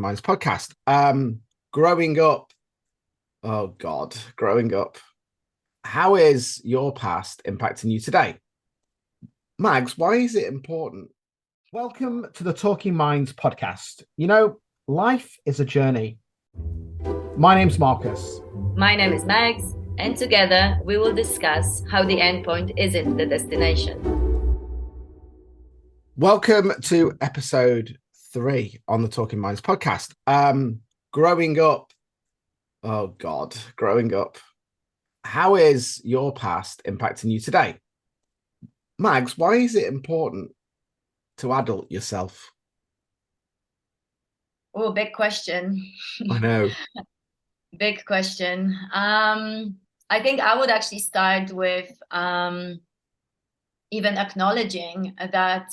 Minds podcast. Growing up, oh God, growing up. How is your past impacting you today? Mags, why is it important? Welcome to the Talking Minds podcast. Life is a journey. My name's Marcus. My name is Mags, and together we will discuss how the endpoint isn't the destination. Welcome to episode 3 on the Talking Minds podcast. Growing up, oh God, growing up. How is your past impacting you today? Mags, why is it important to adult yourself? Oh, big question. I know. Big question. I think I would actually start with even acknowledging that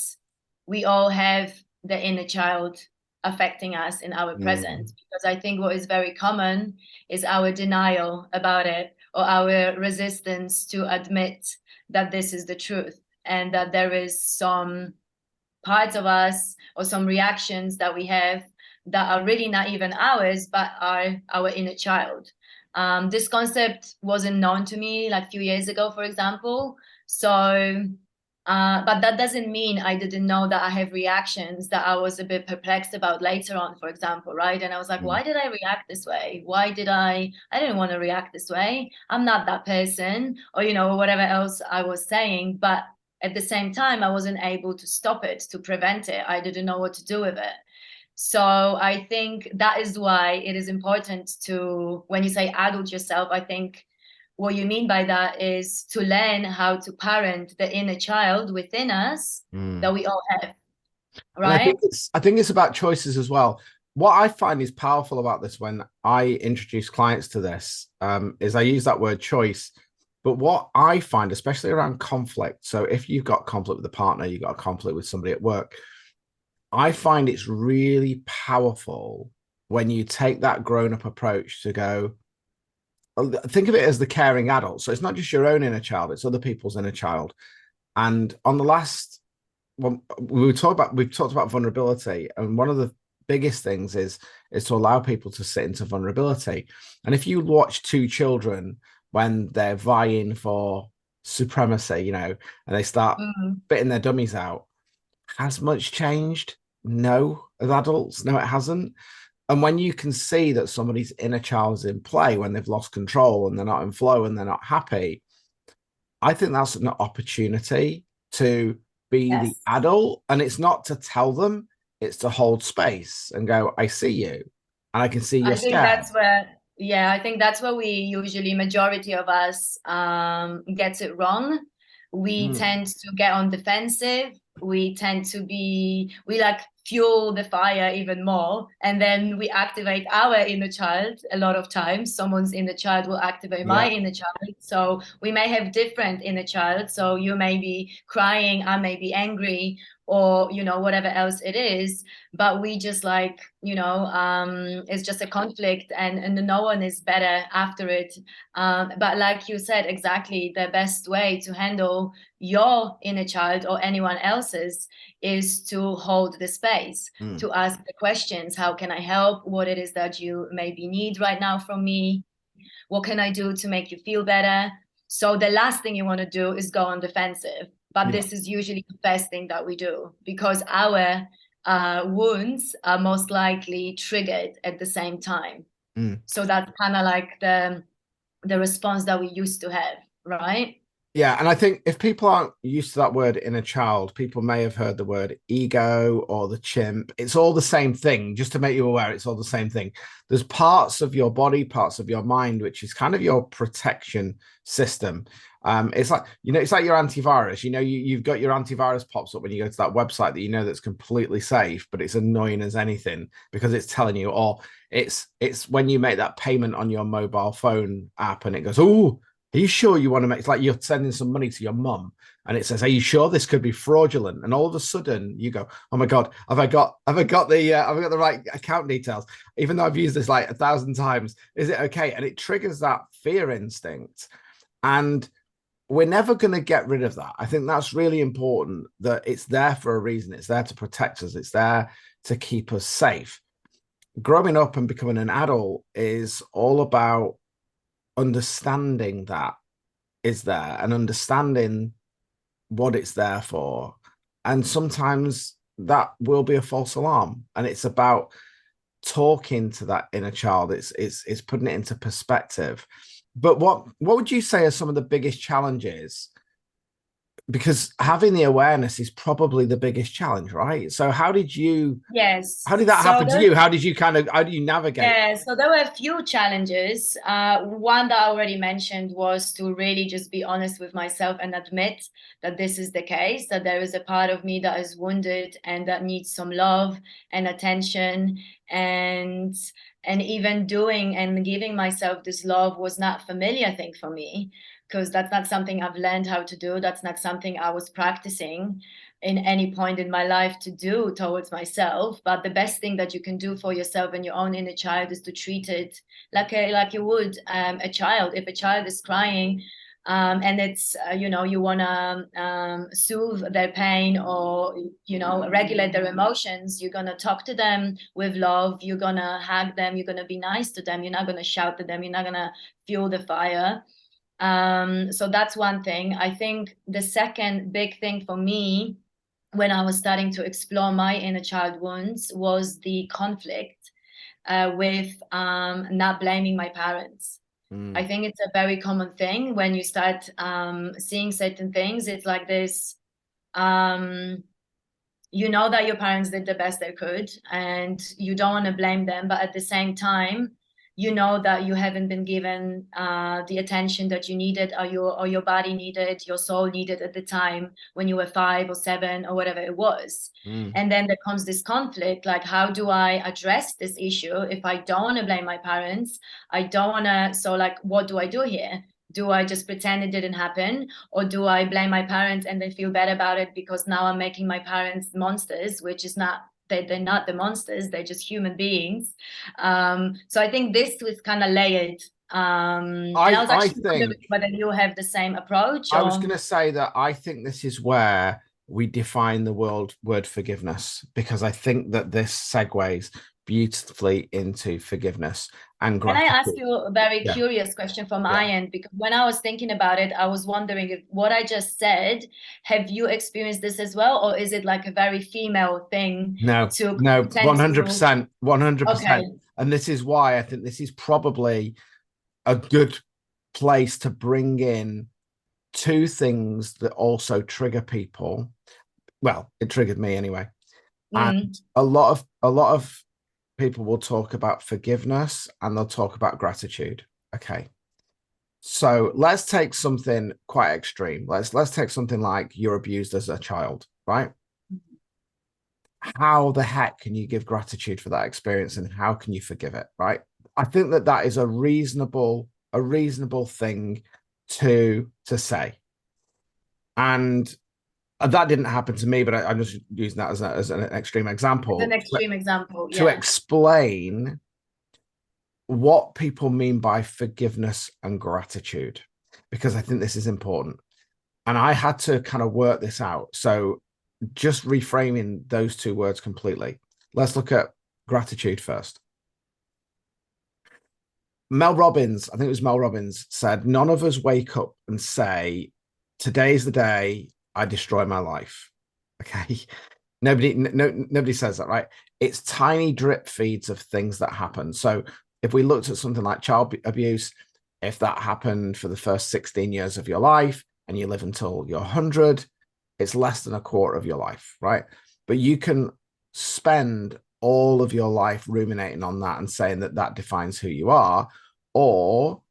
we all have the inner child affecting us in our present, because I think what is very common is our denial about it, or our resistance to admit that this is the truth, and that there is some parts of us or some reactions that we have that are really not even ours, but are our inner child. This concept wasn't known to me like a few years ago, for example. But that doesn't mean I didn't know that I have reactions that I was a bit perplexed about later on, for example, right? And I was like, why did I react this way? I didn't want to react this way. I'm not that person, or, whatever else I was saying. But at the same time, I wasn't able to stop it, to prevent it. I didn't know what to do with it. So I think that is why it is important to, when you say adult yourself, I think what you mean by that is to learn how to parent the inner child within us that we all have, right? And I think it's about choices as well. What I find is powerful about this when I introduce clients to this is I use that word choice. But what I find, especially around conflict, so if you've got conflict with a partner, you've got a conflict with somebody at work, I find it's really powerful when you take that grown-up approach to go, think of it as the caring adult. So it's not just your own inner child, it's other people's inner child. And on the last one, we've talked about vulnerability. And one of the biggest things is to allow people to sit into vulnerability. And if you watch two children when they're vying for supremacy, and they start spitting their dummies out, has much changed? No, as adults, no, it hasn't. And when you can see that somebody's inner child is in play when they've lost control and they're not in flow and they're not happy, I think that's an opportunity to be the adult. And it's not to tell them, it's to hold space and go, I see you. And I can see you're scared. I think that's where we usually, majority of us gets it wrong. We tend to get on defensive. We tend to we like fuel the fire even more, and then we activate our inner child. A lot of times someone's inner child will activate my inner child, so we may have different inner child. So you may be crying, I may be angry, or whatever else it is, but we just it's just a conflict, and no one is better after it. But like you said, exactly, the best way to handle your inner child or anyone else's is to hold the space, to ask the questions. How can I help? What it is that you maybe need right now from me? What can I do to make you feel better? So the last thing you want to do is go on defensive. But this is usually the first thing that we do, because our wounds are most likely triggered at the same time. So that's kind of like the response that we used to have, right? Yeah, and I think if people aren't used to that word inner child, people may have heard the word ego or the chimp. It's all the same thing, just to make you aware, it's all the same thing. There's parts of your body, parts of your mind, which is kind of your protection system. It's like, it's like your antivirus. You've got your antivirus pops up when you go to that website that that's completely safe, but it's annoying as anything because it's telling you, or it's when you make that payment on your mobile phone app and it goes, oh, are you sure you want to make, it's like you're sending some money to your mum and it says, are you sure this could be fraudulent? And all of a sudden you go, oh my God, have I got the right account details? Even though I've used this like 1,000 times, is it okay? And it triggers that fear instinct. And we're never going to get rid of that. I think that's really important, that it's there for a reason. It's there to protect us. It's there to keep us safe. growing up and becoming an adult is all about understanding that is there and understanding what it's there for. And sometimes that will be a false alarm. And it's about talking to that inner child. It's putting it into perspective. But what would you say are some of the biggest challenges? Because having the awareness is probably the biggest challenge, right? So how did Yes. that So happen to you? How do you navigate? yeah, so there were a few challenges. One that I already mentioned was to really just be honest with myself and admit that this is the case, that there is a part of me that is wounded and that needs some love and attention, and even doing and giving myself this love was not familiar thing for me, because that's not something I've learned how to do. That's not something I was practicing in any point in my life to do towards myself. But the best thing that you can do for yourself and your own inner child is to treat it like you would a child. If a child is crying, and it's you want to soothe their pain, or regulate their emotions, you're going to talk to them with love, you're going to hug them, you're going to be nice to them, you're not going to shout at them, you're not going to fuel the fire. So that's one thing. I think the second big thing for me when I was starting to explore my inner child wounds was the conflict with not blaming my parents. I think it's a very common thing when you start seeing certain things. It's like this, that your parents did the best they could and you don't want to blame them, but at the same time, that you haven't been given the attention that you needed, or your body needed, your soul needed at the time when you were 5 or 7 or whatever it was. And then there comes this conflict, like, how do I address this issue if I don't want to blame my parents? I don't want to. So, like, what do I do here? Do I just pretend it didn't happen, or do I blame my parents and then feel bad about it because now I'm making my parents monsters, which is not, they're not the monsters, they're just human beings. So I think this was kind of layered. And I was I actually wondering think whether you have the same approach I was or. going to say that I think this is where we define the word forgiveness, because I think that this segues beautifully into forgiveness and Can I ask gratitude. you a very Yeah, curious question from yeah. my end? Because when I was thinking about it, I was wondering if what I just said, have you experienced this as well? Or is it like a very female thing No, to no, tend to. 100%, 100%. Okay. And this is why I think this is probably a good place to bring in two things that also trigger people. Well, it triggered me anyway. And a lot of people will talk about forgiveness and they'll talk about gratitude. Okay. So let's take something quite extreme. Let's take something like you're abused as a child, right? How the heck can you give gratitude for that experience and how can you forgive it, right? I think that that is a reasonable thing to say. And that didn't happen to me, but I'm just using that as an extreme It's an example extreme example. to Yeah. explain what people mean by forgiveness and gratitude, because I think this is important. And I had to kind of work this out. So just reframing those two words completely. Let's look at gratitude first. Mel Robbins, I think it was Mel Robbins, said, none of us wake up and say, today's the day I destroy my life. Okay. Nobody says that, right? It's tiny drip feeds of things that happen. So if we looked at something like child abuse, if that happened for the first 16 years of your life and you live until you're 100, it's less than a quarter of your life, right? But you can spend all of your life ruminating on that and saying that that defines who you are. Or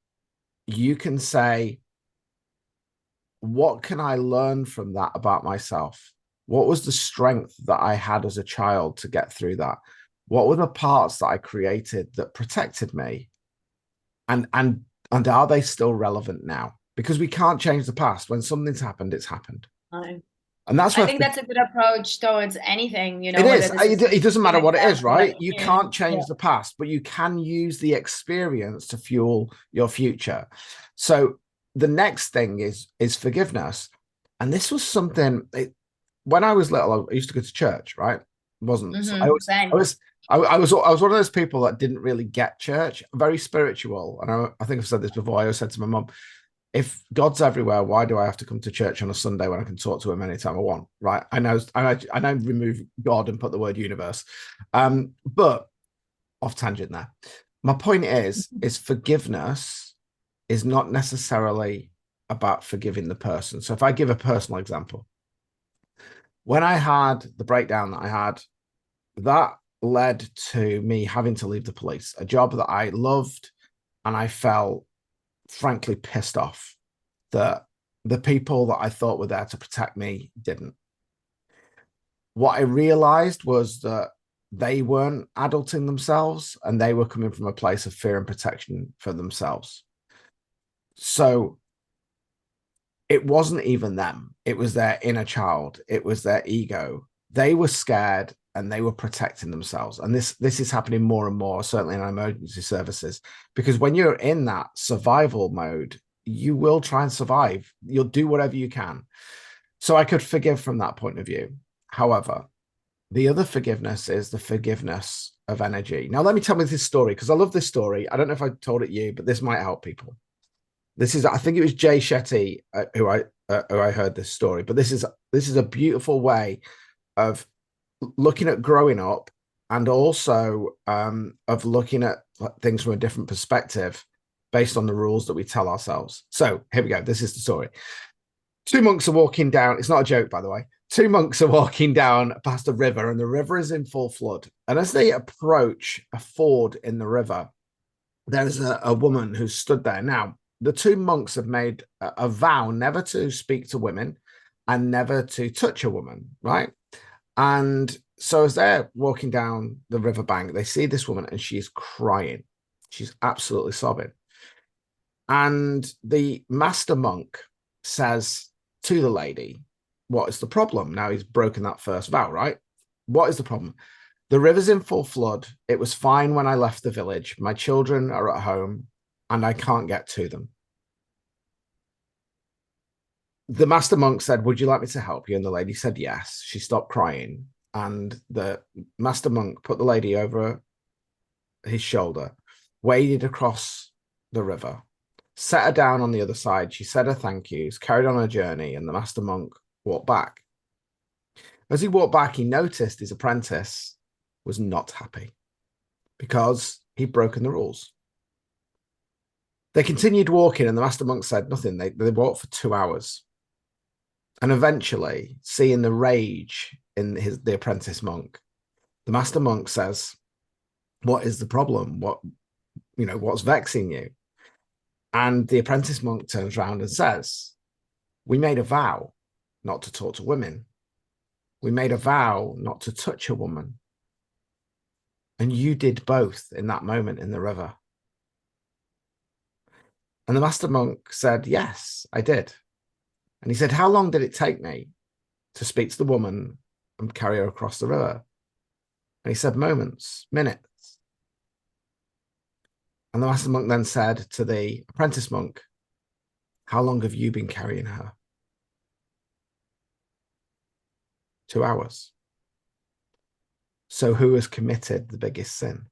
you can say, what can I learn from that about myself? What was the strength that I had as a child to get through that? What were the parts that I created that protected me? And are they still relevant now? Because we can't change the past. When something's happened, it's happened. I And that's where think that's a good approach towards anything, it whether is. this is It doesn't an matter what it is, example like right? You yeah. can't change the past, but you can use the experience to fuel your future. So the next thing is forgiveness. And this was something when I was little, I used to go to church, right? It wasn't. So Same. I was one of those people that didn't really get church, very spiritual. And I think I've said this before. I always said to my mum, if God's everywhere, why do I have to come to church on a Sunday when I can talk to him anytime I want? Right. I know remove God and put the word universe. But off tangent there. My point is forgiveness is not necessarily about forgiving the person. So if I give a personal example, when I had the breakdown that I had, that led to me having to leave the police, a job that I loved, and I felt frankly pissed off that the people that I thought were there to protect me didn't. What I realized was that they weren't adulting themselves and they were coming from a place of fear and protection for themselves. So it wasn't even them. It was their inner child. It was their ego. They were scared and they were protecting themselves. And this is happening more and more, certainly in emergency services, because when you're in that survival mode, you will try and survive. You'll do whatever you can. So I could forgive from that point of view. However, the other forgiveness is the forgiveness of energy. Now, let me tell you this story because I love this story. I don't know if I told it you, but this might help people. This is, I think it was Jay Shetty who I heard this story, but this is a beautiful way of looking at growing up and also of looking at things from a different perspective based on the rules that we tell ourselves. So here we go. This is the story. Two monks are walking down. It's not a joke, by the way. Two monks are walking down past a river, and the river is in full flood. And as they approach a ford in the river, there's a woman who's stood there. Now, the two monks have made a vow never to speak to women and never to touch a woman, right? And so as they're walking down the riverbank, they see this woman and she's crying. She's absolutely sobbing. And the master monk says to the lady, what is the problem? Now he's broken that first vow, right? What is the problem? The river's in full flood. It was fine when I left the village. My children are at home and I can't get to them. The master monk said, would you like me to help you? And the lady said, yes. She stopped crying. And the master monk put the lady over his shoulder, waded across the river, set her down on the other side. She said her thank yous, carried on her journey, and the master monk walked back. As he walked back, he noticed his apprentice was not happy because he'd broken the rules. They continued walking, and the master monk said nothing. They walked for 2 hours. And eventually, seeing the rage in the apprentice monk, the master monk says, what is the problem? What's vexing you? And the apprentice monk turns around and says, we made a vow not to talk to women. We made a vow not to touch a woman. And you did both in that moment in the river. And the master monk said, yes, I did. And he said, how long did it take me to speak to the woman and carry her across the river? And he said, moments, minutes. And the master monk then said to the apprentice monk, how long have you been carrying her? 2 hours. So who has committed the biggest sin?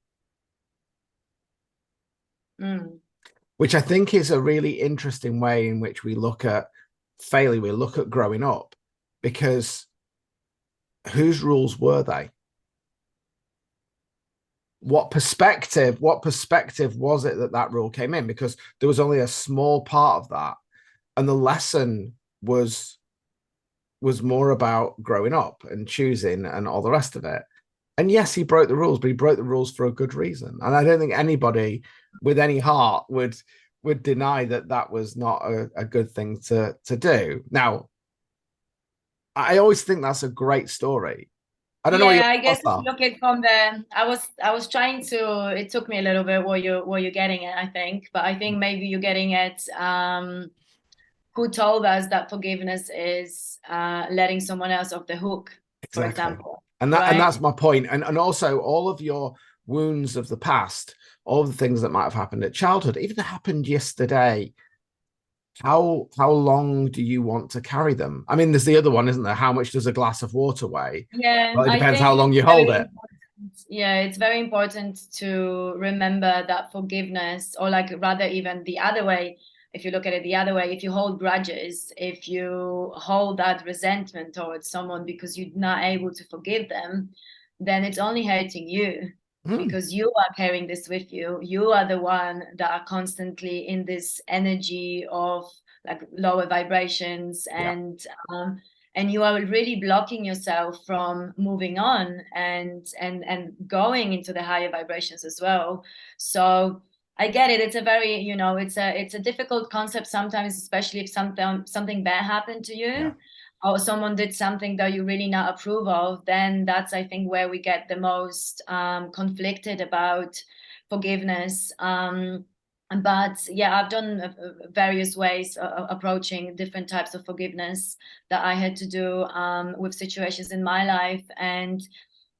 Which I think is a really interesting way in which we look at failure, we look at growing up, because whose rules were they? What perspective was it that rule came in? Because there was only a small part of that, and the lesson was more about growing up and choosing and all the rest of it. And yes, he broke the rules, but he broke the rules for a good reason. And I don't think anybody with any heart would deny that was not a good thing to do. Now, I always think that's a great story. I don't know. Yeah, I guess look at from the. I was trying to. It took me a little bit where you're getting at, I think, but I think maybe you're getting at who told us that forgiveness is letting someone else off the hook, for example. And that's my point. And also all of your wounds of the past, all of the things that might have happened at childhood, even that happened yesterday. How long do you want to carry them? I mean, there's the other one, isn't there? How much does a glass of water weigh? Yeah, well, it depends how long you hold it. Yeah, it's very important to remember that forgiveness, or like rather even the other way, if you look at it the other way, if you hold grudges, if you hold that resentment towards someone because you're not able to forgive them, then it's only hurting you, Mm, because you are carrying this with you. You are the one that are constantly in this energy of like lower vibrations, yeah. and you are really blocking yourself from moving on and going into the higher vibrations as well. So I get it. It's a very, it's a difficult concept sometimes, especially if something bad happened to Yeah. you, or someone did something that you really not approve of. Then that's, I think, where we get the most conflicted about forgiveness. But yeah, I've done various ways approaching different types of forgiveness that I had to do with situations in my life. And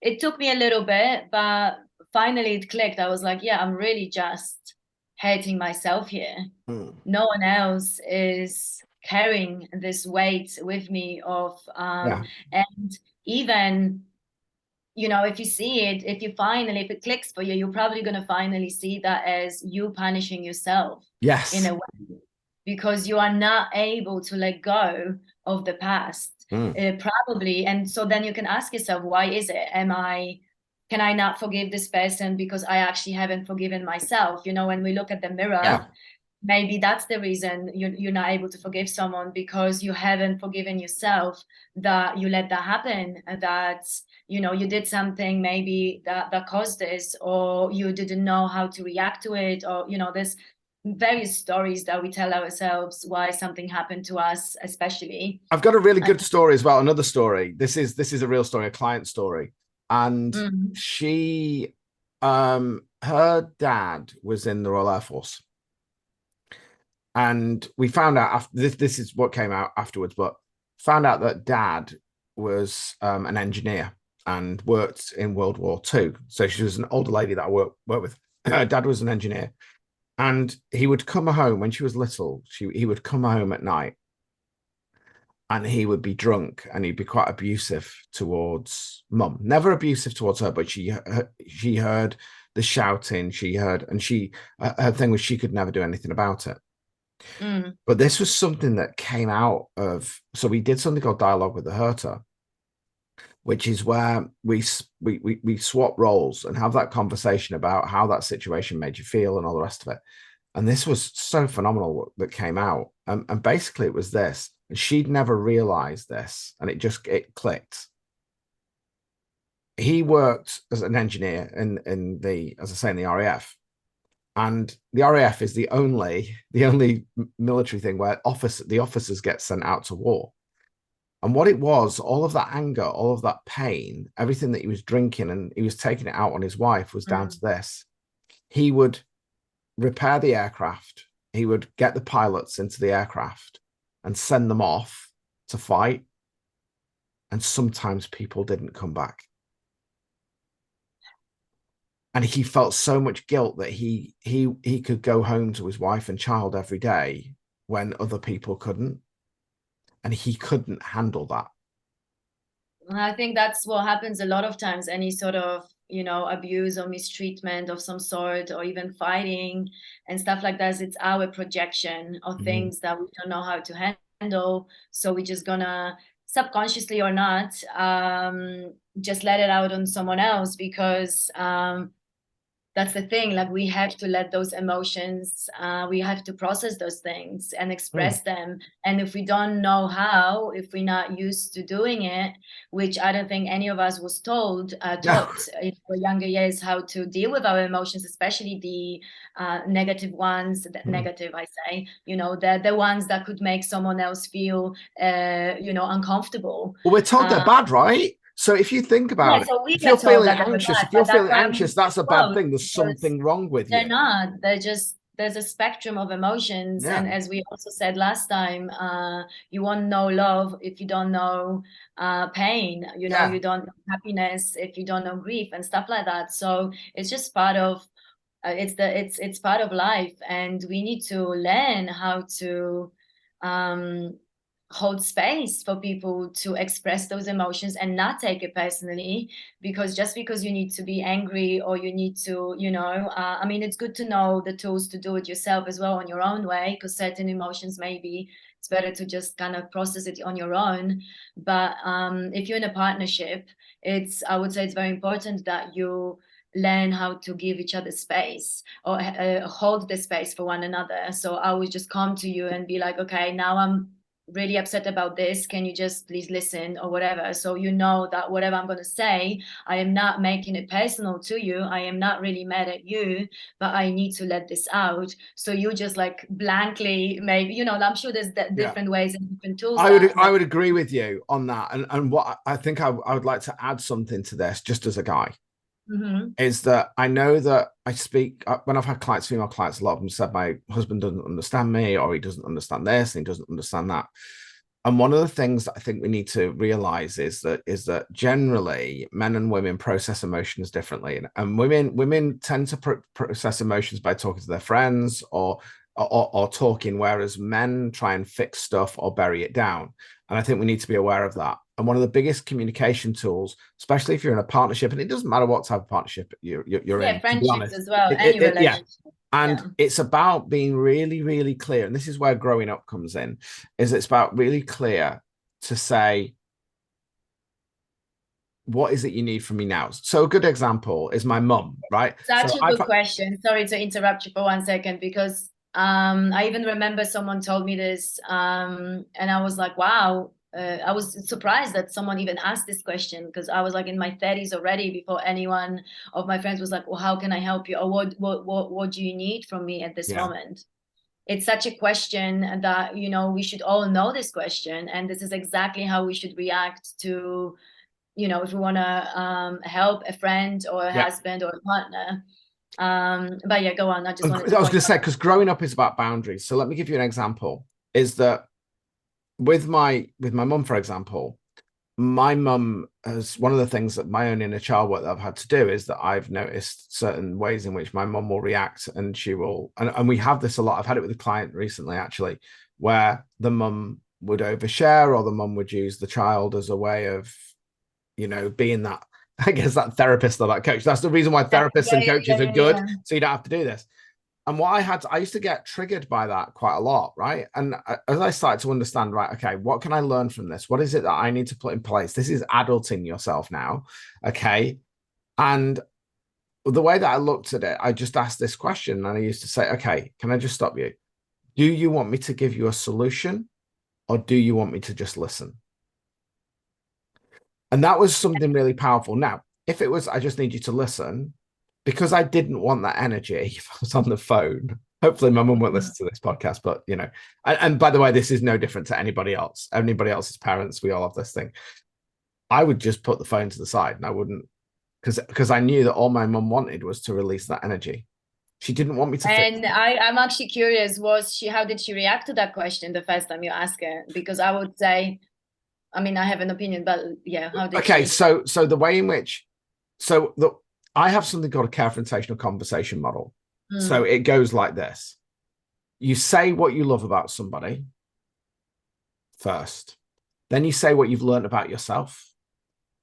it took me a little bit, but finally it clicked. I was like, yeah, I'm really just hating myself here. Mm, No one else is carrying this weight with me of yeah. and even, if you see it, if it clicks for you, you're probably going to finally see that as you punishing yourself in Yes. a way, because you are not able to let go of the past, Mm, probably. And so then you can ask yourself, why is it? Can I not forgive this person because I actually haven't forgiven myself? When we look at the mirror, yeah. maybe that's the reason you're not able to forgive someone, because you haven't forgiven yourself, that you let that happen, that you did something maybe that caused this, or you didn't know how to react to it, or there's various stories that we tell ourselves why something happened to us, especially. I've got a really And good story as well. Another story. This is a real story, a client story. And mm, she her dad was in the Royal Air Force. And we found out after this is what came out afterwards, but found out that dad was an engineer and worked in World War II. So she was an older lady that I worked with. Dad was an engineer, and he would come home when she was little. He would come home at night, and he would be drunk, and he'd be quite abusive towards mum. Never abusive towards her, but she heard the shouting. She heard, and her thing was she could never do anything about it. mm, But this was something that came out of, so we did something called dialogue with the hurter, which is where we swap roles and have that conversation about how that situation made you feel and all the rest of it. And this was so phenomenal that came out. And basically it was this, and she'd never realized this, and it clicked. He worked as an engineer in the, as I say, in the RAF. And the RAF is the only military thing where the officers get sent out to war. And what it was, all of that anger, all of that pain, everything that he was drinking and he was taking it out on his wife was down to mm. this. He would repair the aircraft, he would get the pilots into the aircraft and send them off to fight. And sometimes people didn't come back. And he felt so much guilt that he could go home to his wife and child every day when other people couldn't, and he couldn't handle that. I think that's what happens a lot of times. Any sort of, abuse or mistreatment of some sort, or even fighting and stuff like that, it's our projection of Mm-hmm. things that we don't know how to handle. So we're just gonna, subconsciously or not, just let it out on someone else, because that's the thing, like we have to let those emotions, we have to process those things and Mm. express them. And if we don't know how, if we're not used to doing it, which I don't think any of us was No. taught in our younger years how to deal with our emotions, especially the negative ones, Mm. negative, I say, the ones that could make someone else feel uncomfortable. Well, we're told they're uh, bad, right? So if you think yeah, about it, so we if you're get told feeling that they're anxious, bad, if you're but that's feeling why I'm anxious, that's a bad close, thing. There's because something wrong with they're you. not. They're just, there's a spectrum of emotions. Yeah. And as we also said last time, you won't know love if you don't know pain. Yeah. You don't know happiness if you don't know grief and stuff like that. So it's just part of it's part of life, and we need to learn um hold space for people to express those emotions and not take it personally, because just because you need to be angry or you need to, I mean, it's good to know the tools to do it yourself as well on your own way, because certain emotions, maybe it's better to just kind of process it on your own. But if you're in a partnership, I would say it's very important that you learn how to give each other space, or hold the space for one another. So I would just come to you and be like, okay, now I'm really upset about this, can you just please listen, or whatever. So you know that whatever I'm going to say, I am not making it personal to you, I am not really mad at you, but I need to let this out. So you just like blankly, maybe, I'm sure there's different ways and different tools I would agree with you on that. And what I think I would like to add something to this, just as a guy, is that I know that I speak when I've had clients, female clients, a lot of them said my husband doesn't understand me, or he doesn't understand this and he doesn't understand that. And one of the things that I think we need to realize is that generally men and women process emotions differently, and women tend to process emotions by talking to their friends or talking, whereas men try and fix stuff or bury it down. And I think we need to be aware of that. And one of the biggest communication tools, especially if you're in a partnership, and it doesn't matter what type of partnership you're in, to be friendships honest, as well, any relationship. And it's about being really, really clear. And this is where growing up comes in, is it's about really clear to say, what is it you need from me now? So a good example is my mum, right? Such a good question. Sorry to interrupt you for 1 second, because I even remember someone told me this, and I was like, wow. I was surprised that someone even asked this question, because I was like in my 30s already before anyone of my friends was like, well, how can I help you? Or what do you need from me at this moment? It's such a question that, we should all know this question. And this is exactly how we should react to, if we want to help a friend or a husband or a partner. But yeah, go on. I was going to say, because growing up is about boundaries. So let me give you an example. Is that with my mum, for example, my mum has, one of the things that my own inner child work that I've had to do is that I've noticed certain ways in which my mum will react, and she will, and we have this a lot. I've had it with a client recently, actually, where the mum would overshare, or the mum would use the child as a way of, being that, I guess, that therapist or that coach. That's the reason why therapists and coaches are good. So you don't have to do this. And what I used to get triggered by that quite a lot, right? And as I started to understand, right, okay, what can I learn from this? What is it that I need to put in place? This is adulting yourself now, okay? And the way that I looked at it, I just asked this question, and I used to say, okay, can I just stop you? Do you want me to give you a solution, or do you want me to just listen? And that was something really powerful. Now, if it was, I just need you to listen, because I didn't want that energy if I was on the phone. Hopefully my mum won't listen to this podcast, but and by the way, this is no different to anybody else's parents. We all have this thing. I would just put the phone to the side, and I wouldn't, because I knew that all my mum wanted was to release that energy. She didn't want me to. And I'm actually curious, how did she react to that question the first time you asked her? Because I would say, I mean, I have an opinion, but yeah, how did she? So the way in which, I have something called a confrontational conversation model. So it goes like this. You say what you love about somebody first. Then you say what you've learned about yourself.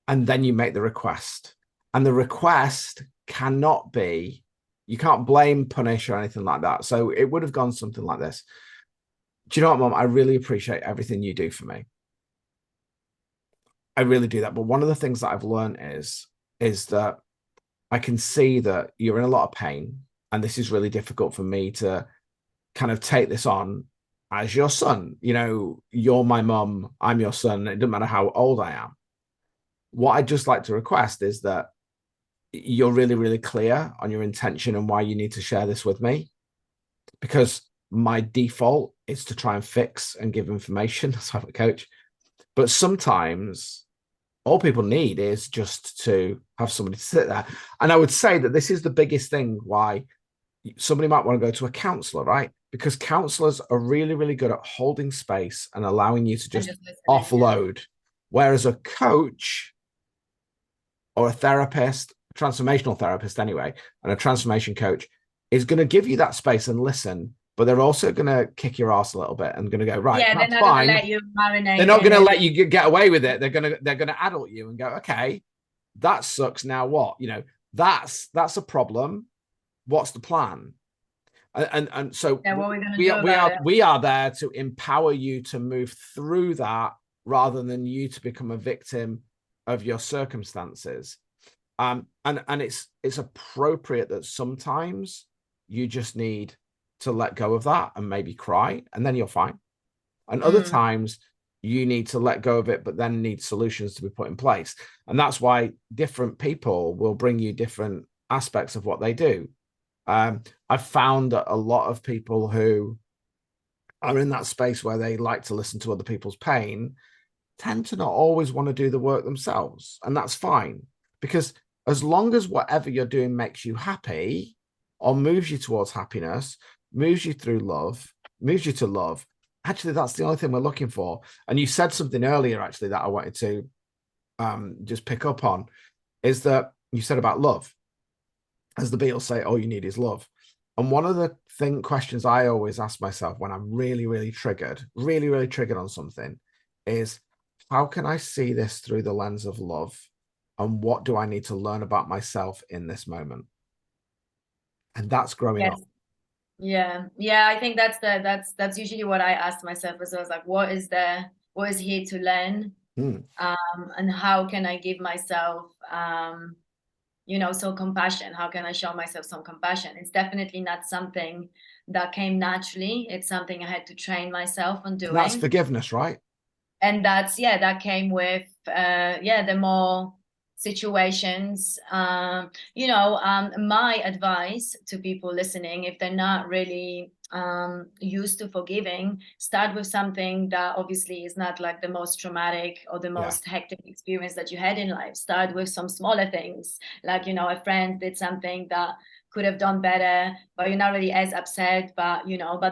And then you make the request. And the request cannot be, you can't blame, punish, or anything like that. So it would have gone something like this. Do you know what, Mom? I really appreciate everything you do for me. I really do that. But one of the things that I've learned is that I can see that you're in a lot of pain, and this is really difficult for me to kind of take this on as your son. You're my mum, I'm your son. It doesn't matter how old I am. What I'd just like to request is that you're really, really clear on your intention and why you need to share this with me, because my default is to try and fix and give information. That's why I'm a coach. But sometimes all people need is just to have somebody to sit there. And I would say that this is the biggest thing why somebody might want to go to a counselor, right? Because counselors are really, really good at holding space and allowing you to just offload. Whereas a coach or a therapist, a transformational therapist anyway, and a transformation coach is going to give you that space and listen, but they're also going to kick your ass a little bit and going to go, right, Yeah, they're that's not gonna fine. let you They're marinate not in going to it. let you get away with it. They're gonna adult you and go, okay, that sucks. Now what? That's a problem. What's the plan? And so Yeah, what are we gonna we do are we about are it? we are there to empower you to move through that rather than you to become a victim of your circumstances. And it's appropriate that sometimes you just need to let go of that and maybe cry, and then you're fine. And other Mm. times you need to let go of it, but then need solutions to be put in place. And that's why different people will bring you different aspects of what they do. I've found that a lot of people who are in that space where they like to listen to other people's pain tend to not always want to do the work themselves. And that's fine, because as long as whatever you're doing makes you happy or moves you towards happiness, moves you through love, moves you to love, actually, that's the only thing we're looking for. And you said something earlier, actually, that I wanted to just pick up on, is that you said about love. As the Beatles say, all you need is love. And one of the questions I always ask myself when I'm really, really triggered on something is, how can I see this through the lens of love? And what do I need to learn about myself in this moment? And that's growing up. Yes. Yeah, I think that's usually what I ask myself as well. It's like, what is here to learn? Hmm. And how can I give myself some compassion? How can I show myself some compassion? It's definitely not something that came naturally. It's something I had to train myself on And that's doing. forgiveness, right? And that came with the more situations. My advice to people listening, if they're not really used to forgiving, start with something that obviously is not like the most traumatic or the Yeah. most hectic experience that you had in life. Start with some smaller things, like a friend did something that could have done better, but you're not really as upset, but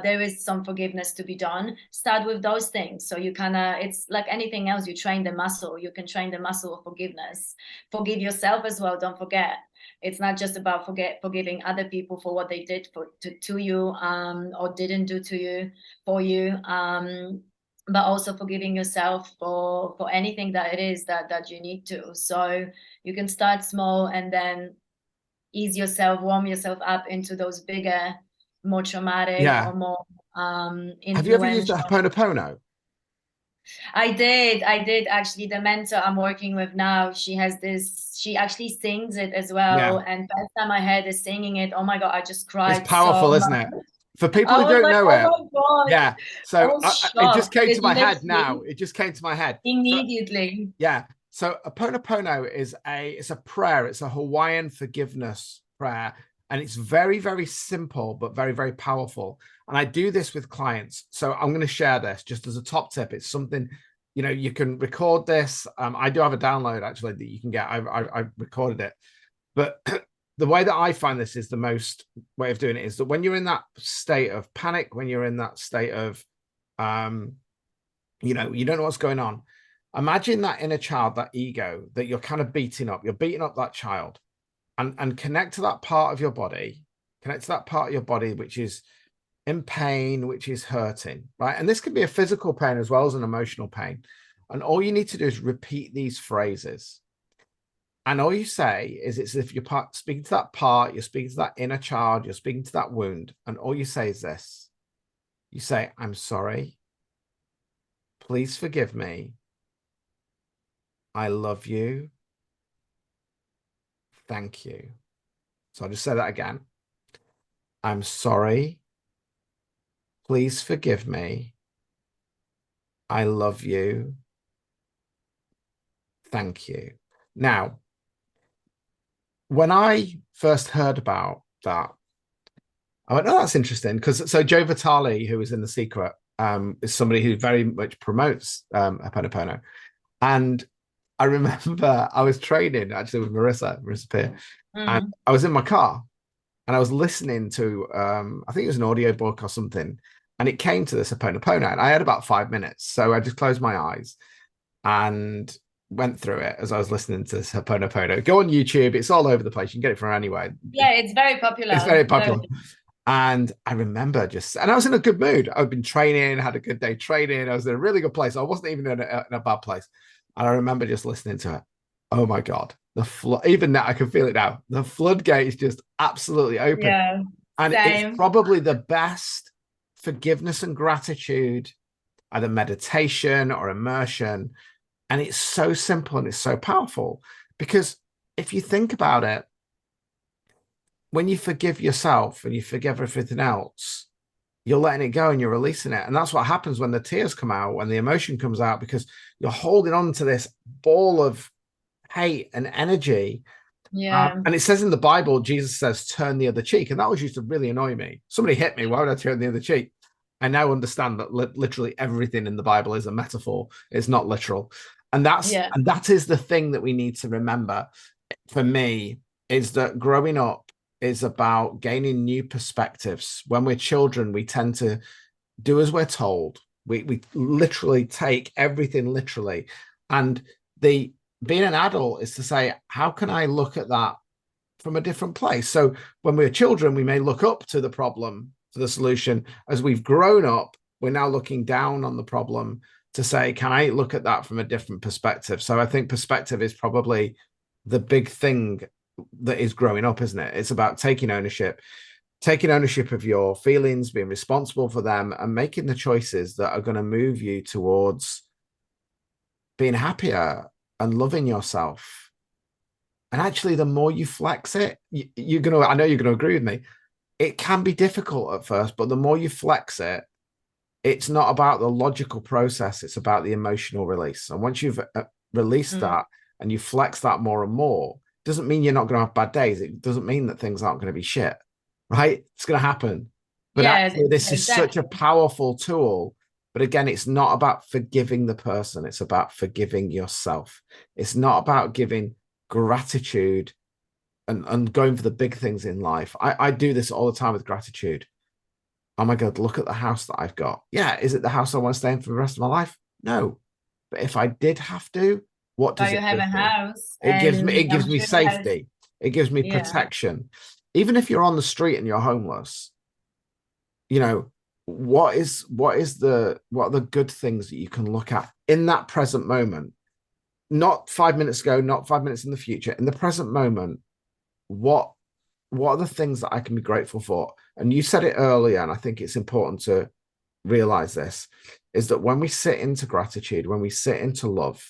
there is some forgiveness to be done. Start with those things. So it's like anything else, you train the muscle. You can train the muscle of forgiveness. Forgive yourself as well. Don't forget. It's not just about forgiving other people for what they did to you, or didn't do to you, for you. But also forgiving yourself for anything that it is that you need to. So you can start small and then warm yourself up into those bigger, more traumatic Yeah. or more Have you ever used the influential. Ho'oponopono? I did actually. The mentor I'm working with now, she actually sings it as Yeah. well. And first time I heard her singing it, oh my God, I just It's cried so powerful, isn't much. it? For people I who was don't like, know oh it, my God. yeah. I So was it just shocked. came It to my head now. literally It just came to my head. So, immediately. yeah. So a Ponopono is it's a prayer. It's a Hawaiian forgiveness prayer. And it's very, very simple, but very, very powerful. And I do this with clients. So I'm going to share this just as a top tip. It's something, you can record this. I do have a download actually that you can get. I've recorded it. But the way that I find this is the most way of doing it is that when you're in that state of panic, when you're in that state of, you don't know what's going on. Imagine that inner child, that ego that you're kind of beating up. You're beating up that child, and connect to that part of your body. Connect to that part of your body which is in pain, which is hurting, right? And this can be a physical pain as well as an emotional pain. And all you need to do is repeat these phrases. And all you say is it's as if you're speaking to that part, you're speaking to that inner child, you're speaking to that wound. And all you say is this. You say, I'm sorry. Please forgive me. I love you. Thank you. So I'll just say that again. I'm sorry. Please forgive me. I love you. Thank you. Now, when I first heard about that, I went, oh, that's interesting. Because so Joe Vitale, who was in The Secret, is somebody who very much promotes Ho'oponopono. And I remember I was training actually with Marissa Peer, and Mm. I was in my car and I was listening to, I think it was an audio book or something. And it came to this Ho'oponopono and I had about 5 minutes. So I just closed my eyes and went through it as I was listening to this Ho'oponopono. Go on YouTube. It's all over the place. You can get it from anywhere. Yeah, it's very It's popular. very popular. And I remember and I was in a good mood. I'd been training, had a good day training. I was in a really good place. I wasn't even in a bad place. And I remember just listening to it. Oh my God. Even now, I can feel it now. The floodgates just absolutely open. Yeah, And it's same. probably the best forgiveness and gratitude, either meditation or immersion. And it's so simple and it's so powerful because if you think about it, when you forgive yourself and you forgive everything else, you're letting it go and you're releasing it. And that's what happens when the tears come out, when the emotion comes out, because you're holding on to this ball of hate and energy. Yeah. And it says in the Bible, Jesus says, turn the other cheek. And that was used to really annoy me. Somebody hit me. Why would I turn the other cheek? I now understand that literally everything in the Bible is a metaphor. It's not literal. And Yeah. that is the thing that we need to remember for me, is that growing up is about gaining new perspectives. When we're children, we tend to do as we're told. We literally take everything literally. And the being an adult is to say, how can I look at that from a different place? So when we're children, we may look up to the problem, to the solution. As we've grown up, we're now looking down on the problem to say, can I look at that from a different perspective? So I think perspective is probably the big thing that is growing up, isn't it? It's about taking ownership of your feelings, being responsible for them, and making the choices that are going to move you towards being happier and loving yourself. And actually, the more you flex it, you're going to, I know you're going to agree with me, it can be difficult at first, but the more you flex it, it's not about the logical process, it's about the emotional release. And once you've released that and you flex that more and more, doesn't mean you're not going to have bad days. It doesn't mean that things aren't going to be shit, right? It's going to happen. But Yeah, actually, this is such exactly. a powerful tool. But again, it's not about forgiving the person. It's about forgiving yourself. It's not about giving gratitude and going for the big things in life. I do this all the time with gratitude. Oh my God, look at the house that I've got. Yeah, is it the house I want to stay in for the rest of my life? No. But if I did have to, what But does you it have a give me? house, It and I'm gives me sure it has. safety. It gives me Yeah. protection. Even if you're on the street and you're homeless, you know, what are the good things that you can look at in that present moment? Not 5 minutes ago, not 5 minutes in the future, in the present moment, what what are the things that I can be grateful for? And you said it earlier, and I think it's important to realize this, is that when we sit into gratitude, when we sit into love,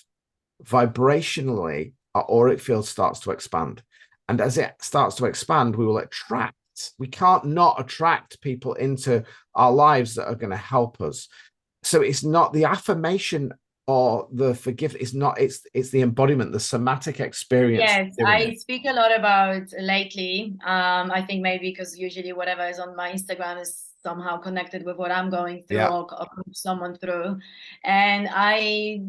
vibrationally, our auric field starts to expand. And as it starts to expand, we will attract, we can't not attract people into our lives that are going to help us. So it's not the affirmation or the forgive, it's the embodiment, the somatic experience Yes, doing I it. speak a lot about lately. I think maybe because usually whatever is on my Instagram is somehow connected with what I'm going through Yeah. or someone through. And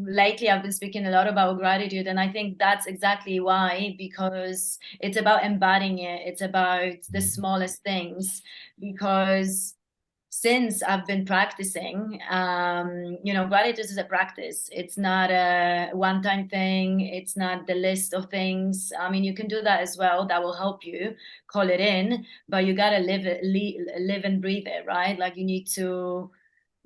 lately I've been speaking a lot about gratitude, and I think that's exactly why, because it's about embodying it. It's about the smallest things, because since I've been practicing, gratitude is a practice. It's not a one-time thing. It's not the list of things. I mean, you can do that as well. That will help you call it in, but you gotta live it, live and breathe it, right? Like you need to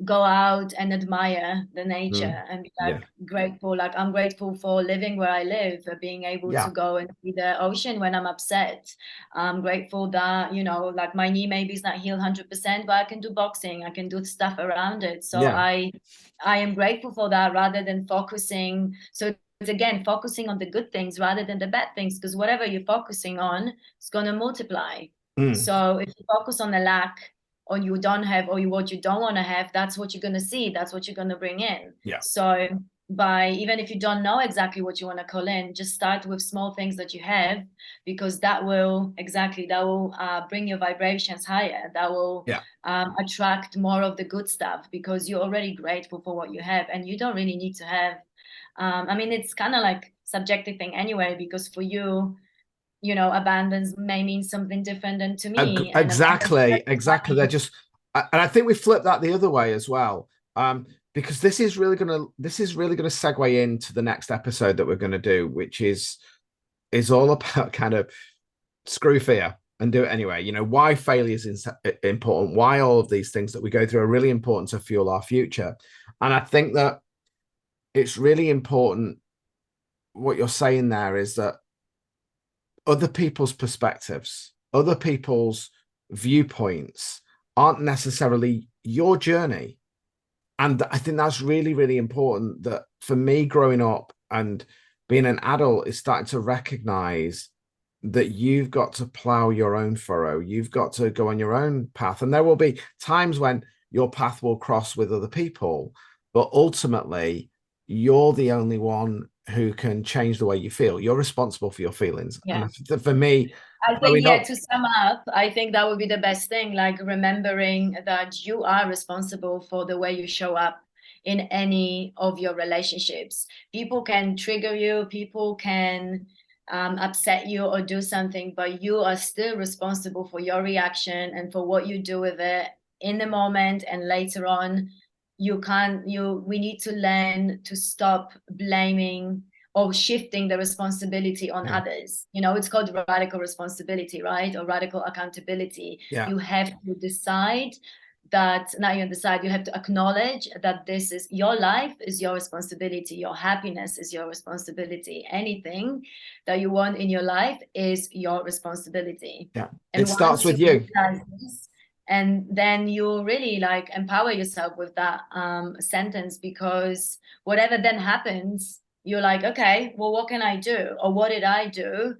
go out and admire the nature and be like Yeah. grateful. Like I'm grateful for living where I live, being able to Yeah. go and see the ocean when I'm upset. I'm grateful that, like my knee maybe is not healed 100%, but I can do boxing, I can do stuff around it. So Yeah. I am grateful for that, rather than focusing. So it's again focusing on the good things rather than the bad things, because whatever you're focusing on is going to multiply. Mm. So if you focus on the lack, or you don't have, or what you don't want to have, that's what you're going to see, that's what you're going to bring in. Yeah. So by, even if you don't know exactly what you want to call in, just start with small things that you have, because that will bring your vibrations higher. That will Yeah. attract more of the good stuff, because you're already grateful for what you have, and you don't really need to have I mean, it's kind of like subjective thing anyway, because for you, abundance may mean something different than to me, and Exactly. Exactly. They're just, and I think we flip that the other way as well. Because this is really gonna segue into the next episode that we're going to do, which is all about kind of screw fear. and do it anyway. You know, why failure is important, why all of these things that we go through are really important to fuel our future. And I think that it's really important. What you're saying there is that other people's perspectives, other people's viewpoints aren't necessarily your journey. And I think that's really, really important, that for me growing up and being an adult is starting to recognize that you've got to plow your own furrow. You've got to go on your own path. And there will be times when your path will cross with other people, but ultimately you're the only one who can change the way you feel. You're responsible for your feelings. Yeah. And for me, I think, yeah, to sum up, I think that would be the best thing, like remembering that you are responsible for the way you show up in any of your relationships. People can trigger you, people can upset you or do something, but you are still responsible for your reaction and for what you do with it in the moment and later on. We need to learn to stop blaming or shifting the responsibility on others. You know, it's called radical responsibility, right? Or radical accountability. Yeah. You have to decide that, not even decide, you have to acknowledge that this is your life, is your responsibility. Your happiness is your responsibility. Anything that you want in your life is your responsibility. Yeah. And it starts with you. This, and then you really like empower yourself with that sentence, because whatever then happens, you're like, okay, well, what can I do? Or what did I do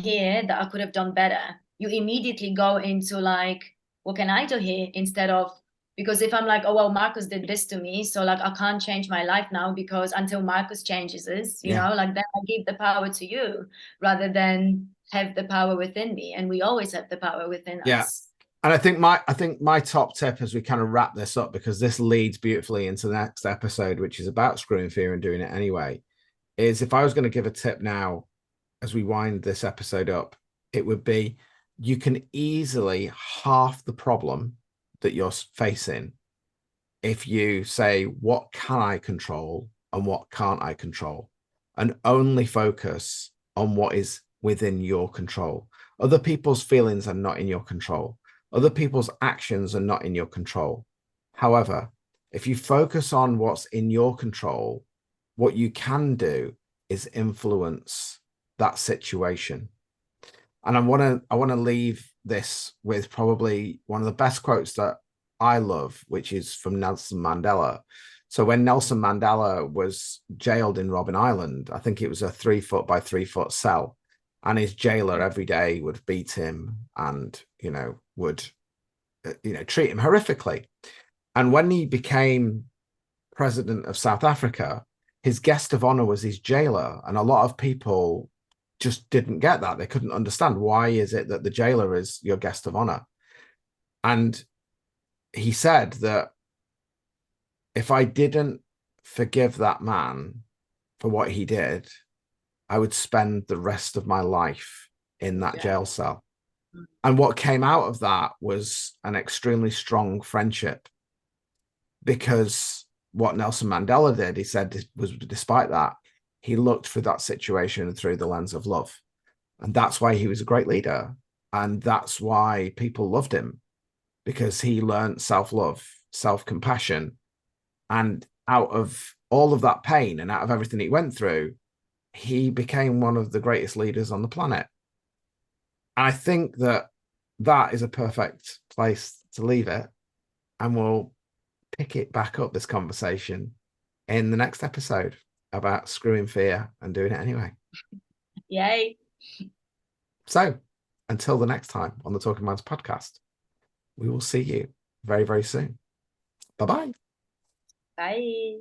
here that I could have done better? You immediately go into like, what can I do here? Instead of, because if I'm like, oh, well, Marcus did this to me, so like I can't change my life now, because until Marcus changes this, you know, like then I give the power to you rather than have the power within me. And we always have the power within us. And I think my top tip as we kind of wrap this up, because this leads beautifully into the next episode, which is about screwing fear and doing it anyway, is if I was going to give a tip now as we wind this episode up, it would be, you can easily halve the problem that you're facing if you say, what can I control and what can't I control, and only focus on what is within your control. Other people's feelings are not in your control. Other people's actions are not in your control. However, if you focus on what's in your control, what you can do is influence that situation. And I want to leave this with probably one of the best quotes that I love, which is from Nelson Mandela. So when Nelson Mandela was jailed in Robben Island, I think it was a 3 foot by 3 foot cell, and his jailer every day would beat him and, would, treat him horrifically. And when he became president of South Africa, his guest of honor was his jailer. And a lot of people just didn't get that. They couldn't understand, why is it that the jailer is your guest of honor? And he said that if I didn't forgive that man for what he did, I would spend the rest of my life in that jail cell. And what came out of that was an extremely strong friendship, because what Nelson Mandela did, he said, was despite that, he looked through that situation through the lens of love. And that's why he was a great leader. And that's why people loved him, because he learned self-love, self-compassion. And out of all of that pain and out of everything he went through, he became one of the greatest leaders on the planet. And I think that that is a perfect place to leave it. And we'll pick it back up, this conversation, in the next episode about screwing fear and doing it anyway. Yay. So until the next time on the Talking Minds podcast, we will see you very, very soon. Bye-bye. Bye.